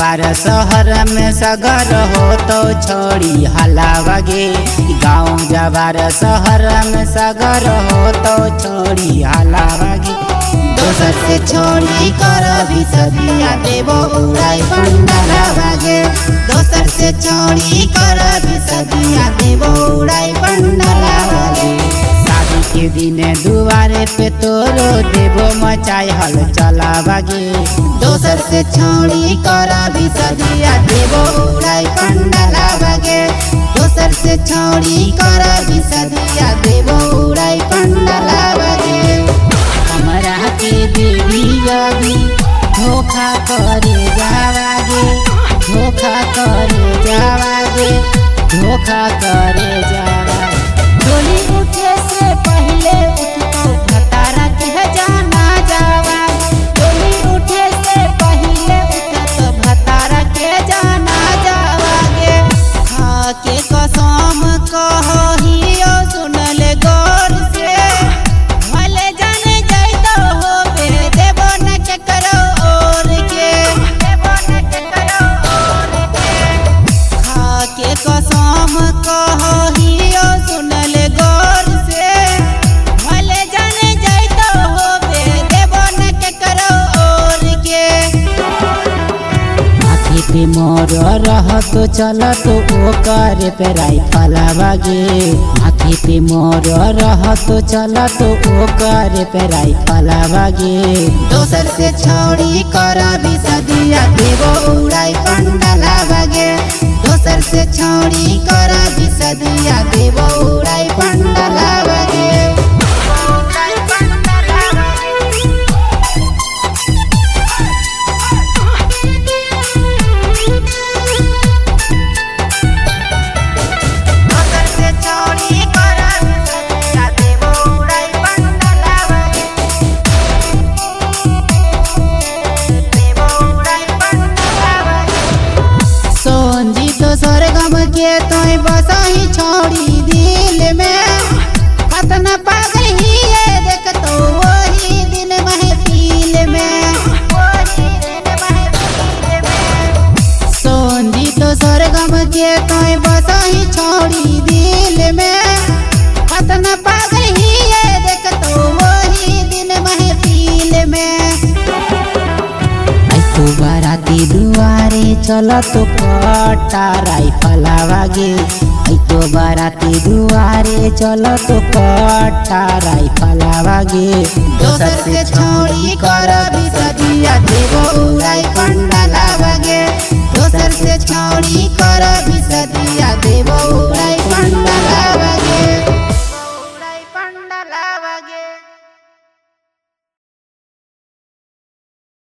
जवार शहर में सगर हो तो छोड़ी हलावागे। गाँव जवार शहर में सगर हो तो छोड़ी हलावागे। दोसर से छोड़ी कर भी सदिया देवो उड़ाई पंडलावागे। दोसर से छोड़ी कर भी सदिया देवो उड़ाई पंडलावागे। शादी के दिन दुआरे पे तोरो देवो मचाई हल चलावागे। दोसर से छोड़ी कर भी सदिया देवो उड़ाई पंडलावागे। दोसर से छोड़ी कर भी सदिया देवो उड़ाई पंडलावागे। हमरा के देवी अभी धोखा करे जावागे। धोखा करे जावागे। धोखा करे जावागे। डोली उठे से पहले उठो भतारा के जाना जावा। डोली उठे से पहले उठो भतारा के जाना जावागे। खा के कसम कहो हियो सुनले गौर से। भले जाने जाइतो हो बे देवो न के करो और के। देवो न के करो और के। खा के कसम कहो हियो सुनले गौर से। भले जाने जाइतो हो बे देवो न के करो और के। आँखी पे मोर रह तो चल तो ओकर पे राइफलावागे। आँखी पे मोर रह तो चल तो ओकर पे राइफलावागे। दोसर से छोड़ी कर भी सदिया देवो उड़ाई पंडलावागे। दोसर से छोड़ी कर भी सदिया देवो उड़ाई पंडलावागे। स्वर्गम के तोय बसही छोड़ी दिल में। खतना पागल ही है देख तो वही दिन महफिल में। सोंदी तो स्वर्गम के तोय बसही छोड़ी दिल में। खतना पागल ही है देख तो वही दिन महफिल में। बाराती दुआरे चल तो कट्टा राइफलावागे। तो बाराती दुआरे चल तो कट्टा राइफलावागे। दोसर से छोड़ी कर भी सदिया देवो उड़ाई पंडलावागे। दोसर से छोड़ी कर भी सदिया